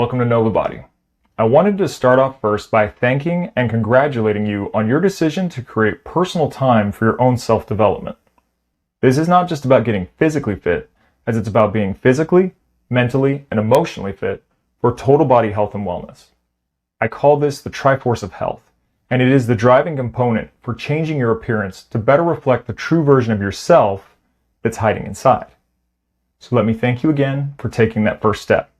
welcome to NovaBody. I wanted to start off first by thanking and congratulating you on your decision to create personal time for your own self-development. This is not just about getting physically fit, as it's about being physically, mentally, and emotionally fit for total body health and wellness. I call this the Triforce of Health, and it is the driving component for changing your appearance to better reflect the true version of yourself that's hiding inside. So let me thank you again for taking that first step.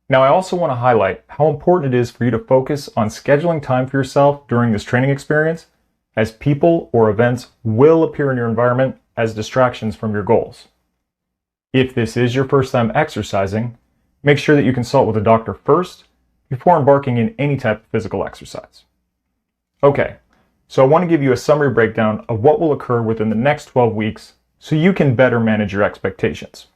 Now, I also want to highlight how important it is for you to focus on scheduling time for yourself during this training experience, as people or events will appear in your environment as distractions from your goals. If this is your first time exercising, make sure that you consult with a doctor first before embarking in any type of physical exercise. Okay, so I want to give you a summary breakdown of what will occur within the next 12 weeks so you can better manage your expectations.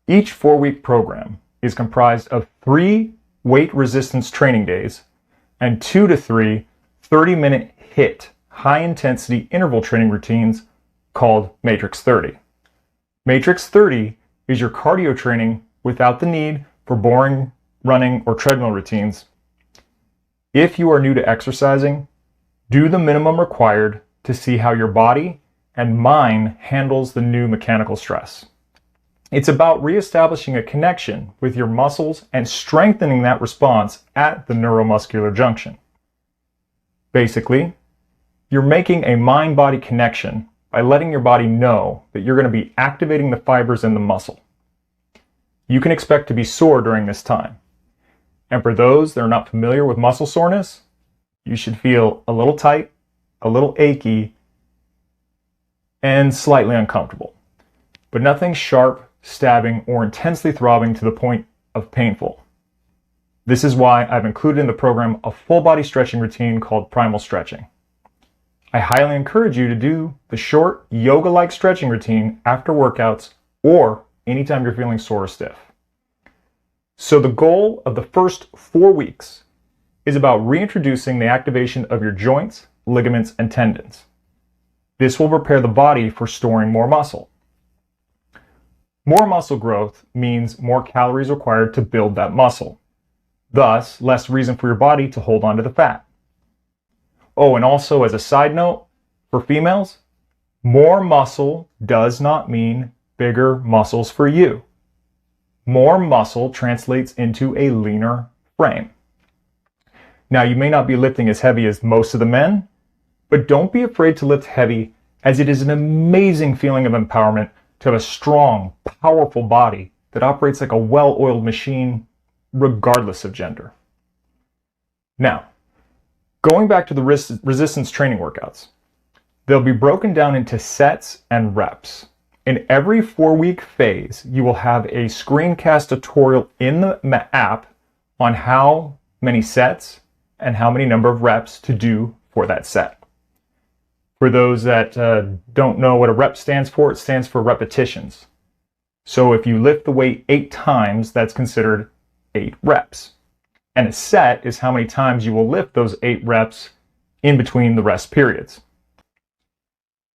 Each 4-week program is comprised of 3 weight resistance training days and 2 to 3 30-minute HIIT, high-intensity interval training routines called Matrix 30. Matrix 30 is your cardio training without the need for boring running or treadmill routines. If you are new to exercising, do the minimum required to see how your body and mind handles the new mechanical stress. It's about reestablishing a connection with your muscles and strengthening that response at the neuromuscular junction. Basically, you're making a mind-body connection by letting your body know that you're going to be activating the fibers in the muscle. You can expect to be sore during this time. And for those that are not familiar with muscle soreness, you should feel a little tight, a little achy, and slightly uncomfortable, but nothing sharp, stabbing, or intensely throbbing to the point of painful. This is why I've included in the program a full body stretching routine called Primal Stretching. I highly encourage you to do the short yoga-like stretching routine after workouts or anytime you're feeling sore or stiff. So the goal of the first 4 weeks is about reintroducing the activation of your joints, ligaments, and tendons. This will prepare the body for storing more muscle. More muscle growth means more calories required to build that muscle. Thus, less reason for your body to hold on to the fat. Oh, and also as a side note, for females, more muscle does not mean bigger muscles for you. More muscle translates into a leaner frame. Now, you may not be lifting as heavy as most of the men, but don't be afraid to lift heavy, as it is an amazing feeling of empowerment to have a strong, powerful body that operates like a well-oiled machine, regardless of gender. Now, going back to the resistance training workouts, they'll be broken down into sets and reps. In every 4-week phase, you will have a screencast tutorial in the app on how many sets and how many number of reps to do for that set. For those that don't know what a rep stands for, it stands for repetitions. So if you lift the weight 8 times, that's considered 8 reps. And a set is how many times you will lift those 8 reps in between the rest periods.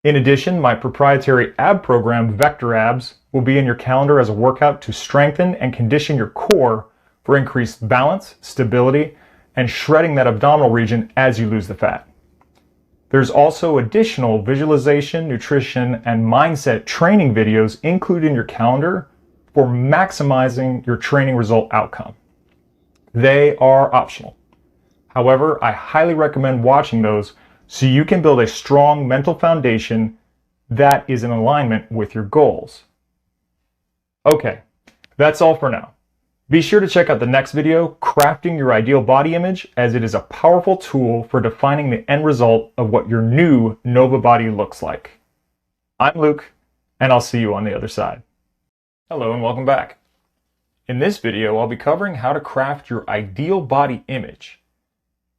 In addition, my proprietary ab program, Vector Abs, will be in your calendar as a workout to strengthen and condition your core for increased balance, stability, and shredding that abdominal region as you lose the fat. There's also additional visualization, nutrition, and mindset training videos included in your calendar for maximizing your training result outcome. They are optional. However, I highly recommend watching those so you can build a strong mental foundation that is in alignment with your goals. Okay, that's all for now. Be sure to check out the next video, Crafting Your Ideal Body Image, as it is a powerful tool for defining the end result of what your new NovaBody looks like. I'm Luke, and I'll see you on the other side. Hello and welcome back. In this video, I'll be covering how to craft your ideal body image.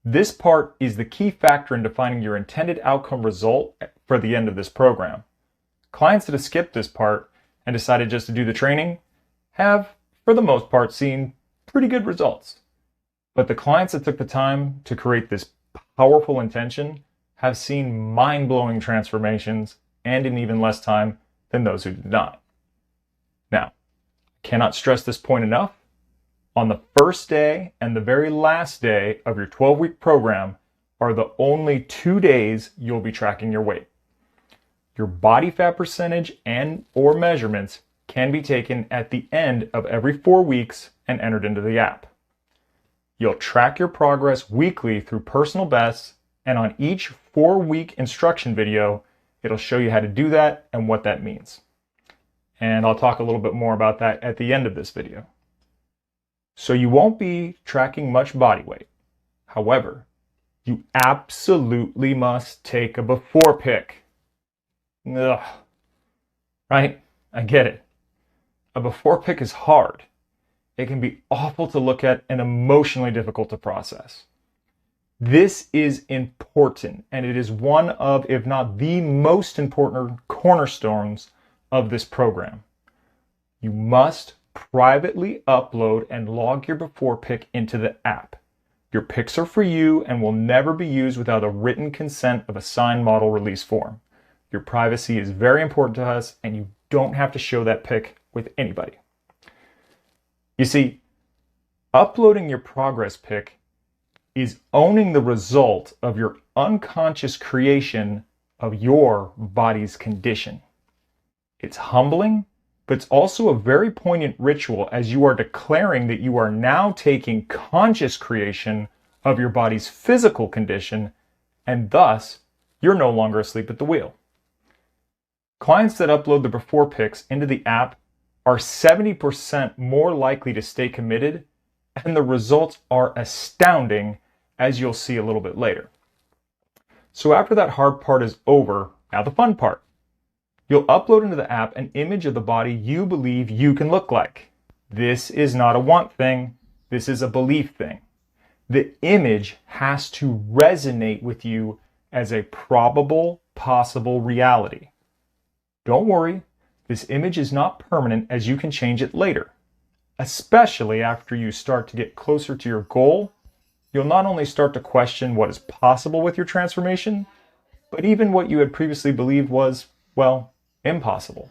This part is the key factor in defining your intended outcome result for the end of this program. Clients that have skipped this part and decided just to do the training have, for the most part, seen pretty good results. But the clients that took the time to create this powerful intention have seen mind-blowing transformations and in even less time than those who did not. Now, I cannot stress this point enough. on the first day and the very last day of your 12-week program are the only 2 days you'll be tracking your weight. Your body fat percentage and or measurements can be taken at the end of every 4 weeks and entered into the app. You'll track your progress weekly through personal bests, and on each 4-week instruction video, it'll show you how to do that and what that means. And I'll talk a little bit more about that at the end of this video. So you won't be tracking much body weight. However, you absolutely must take a before pic. Ugh. Right? I get it. A before pic is hard. It can be awful to look at and emotionally difficult to process. This is important, and it is one of, if not the most important cornerstones of this program. You must privately upload and log your before pic into the app. Your pics are for you and will never be used without a written consent of a signed model release form. Your privacy is very important to us, and you don't have to show that pic with anybody. You see, uploading your progress pic is owning the result of your unconscious creation of your body's condition. It's humbling, but it's also a very poignant ritual as you are declaring that you are now taking conscious creation of your body's physical condition, and thus you're no longer asleep at the wheel. Clients that upload the before pics into the app are 70% more likely to stay committed, and the results are astounding, as you'll see a little bit later. So after that hard part is over, now the fun part. You'll upload into the app an image of the body you believe you can look like. This is not a want thing, this is a belief thing. The image has to resonate with you as a probable, possible reality. Don't worry, this image is not permanent, as you can change it later. Especially after you start to get closer to your goal, you'll not only start to question what is possible with your transformation, but even what you had previously believed was, well, impossible.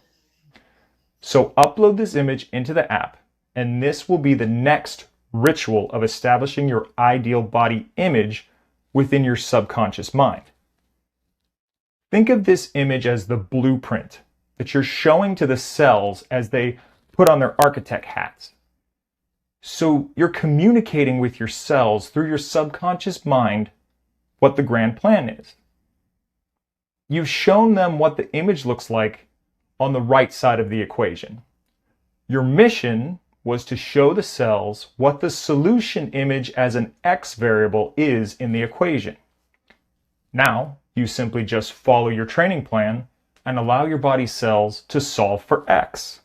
So upload this image into the app, and this will be the next ritual of establishing your ideal body image within your subconscious mind. Think of this image as the blueprint that you're showing to the cells as they put on their architect hats. So you're communicating with your cells through your subconscious mind what the grand plan is. You've shown them what the image looks like on the right side of the equation. Your mission was to show the cells what the solution image as an X variable is in the equation. Now, you simply just follow your training plan and allow your body cells to solve for X.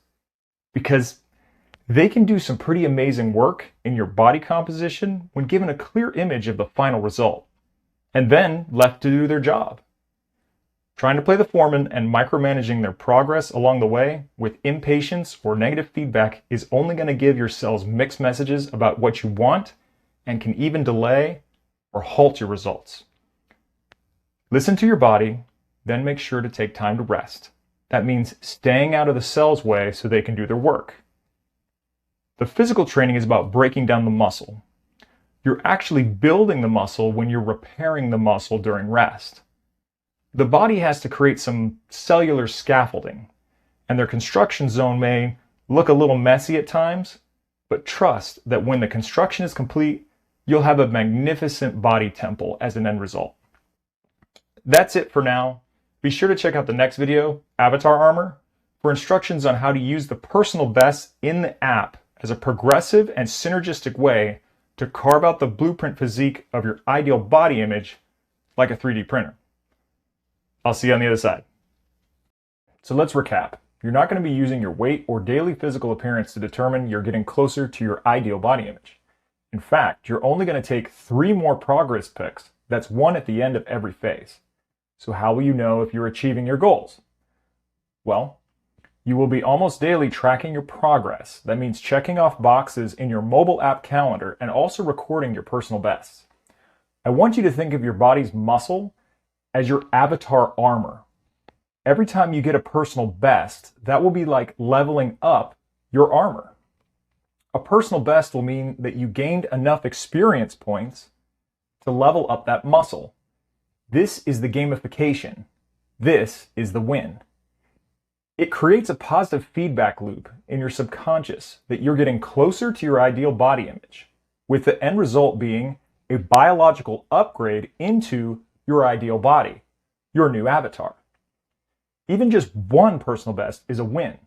Because they can do some pretty amazing work in your body composition when given a clear image of the final result, and then left to do their job. Trying to play the foreman and micromanaging their progress along the way with impatience or negative feedback is only going to give your cells mixed messages about what you want and can even delay or halt your results. Listen to your body, then make sure to take time to rest. That means staying out of the cell's way so they can do their work. The physical training is about breaking down the muscle. You're actually building the muscle when you're repairing the muscle during rest. The body has to create some cellular scaffolding, and their construction zone may look a little messy at times, but trust that when the construction is complete, you'll have a magnificent body temple as an end result. That's it for now. Be sure to check out the next video, Avatar Armor, for instructions on how to use the personal bests in the app as a progressive and synergistic way to carve out the blueprint physique of your ideal body image like a 3D printer. I'll see you on the other side. So let's recap. You're not going to be using your weight or daily physical appearance to determine you're getting closer to your ideal body image. In fact, you're only going to take 3 more progress pics. That's 1 at the end of every phase. So how will you know if you're achieving your goals? Well, you will be almost daily tracking your progress. That means checking off boxes in your mobile app calendar and also recording your personal bests. I want you to think of your body's muscle as your avatar armor. Every time you get a personal best, that will be like leveling up your armor. A personal best will mean that you gained enough experience points to level up that muscle. This is the gamification. This is the win. It creates a positive feedback loop in your subconscious that you're getting closer to your ideal body image, with the end result being a biological upgrade into your ideal body, your new avatar. Even just one personal best is a win.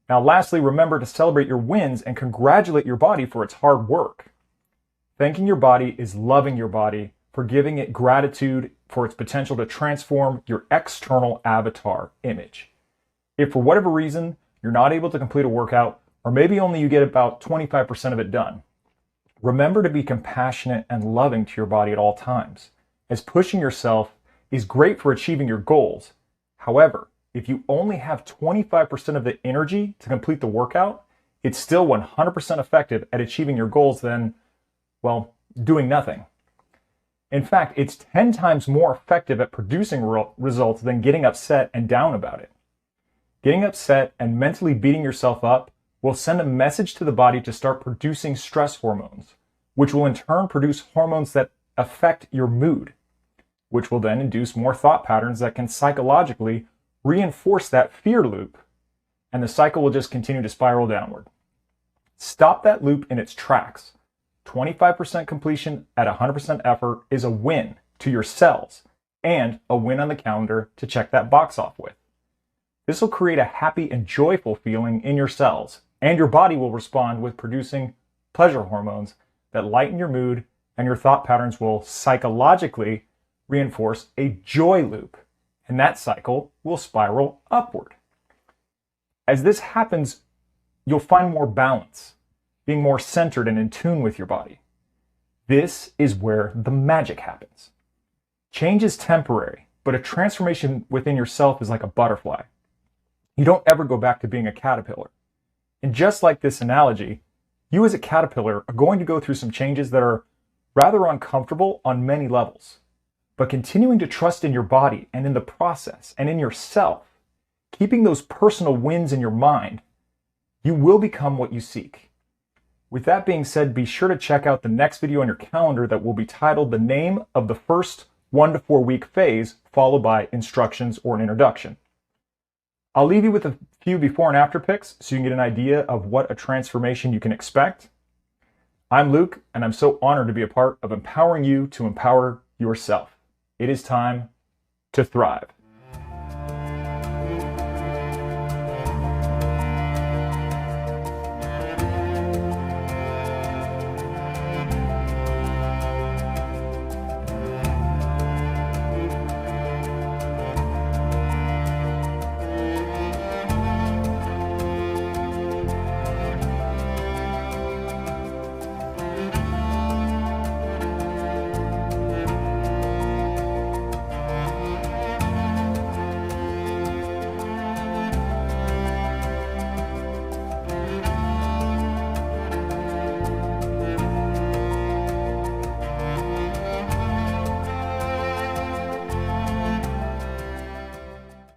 Now, lastly, remember to celebrate your wins and congratulate your body for its hard work. Thanking your body is loving your body for giving it gratitude for its potential to transform your external avatar image. If for whatever reason you're not able to complete a workout, or maybe only you get about 25% of it done, remember to be compassionate and loving to your body at all times, as pushing yourself is great for achieving your goals. However, if you only have 25% of the energy to complete the workout, it's still 100% effective at achieving your goals than, well, doing nothing. In fact, it's 10 times more effective at producing results than getting upset and down about it. Getting upset and mentally beating yourself up will send a message to the body to start producing stress hormones, which will in turn produce hormones that affect your mood, which will then induce more thought patterns that can psychologically reinforce that fear loop, and the cycle will just continue to spiral downward. Stop that loop in its tracks. 25% completion at 100% effort is a win to your cells and a win on the calendar to check that box off with. This will create a happy and joyful feeling in your cells, and your body will respond with producing pleasure hormones that lighten your mood, and your thought patterns will psychologically reinforce a joy loop, and that cycle will spiral upward. As this happens, you'll find more balance, being more centered and in tune with your body. This is where the magic happens. Change is temporary, but a transformation within yourself is like a butterfly. You don't ever go back to being a caterpillar. And just like this analogy, you as a caterpillar are going to go through some changes that are rather uncomfortable on many levels. But continuing to trust in your body and in the process and in yourself, keeping those personal wins in your mind, you will become what you seek. With that being said, be sure to check out the next video on your calendar that will be titled the name of the first 1 to 4 week phase, followed by instructions or an introduction. I'll leave you with a few before and after pics so you can get an idea of what a transformation you can expect. I'm Luke, and I'm so honored to be a part of empowering you to empower yourself. It is time to thrive.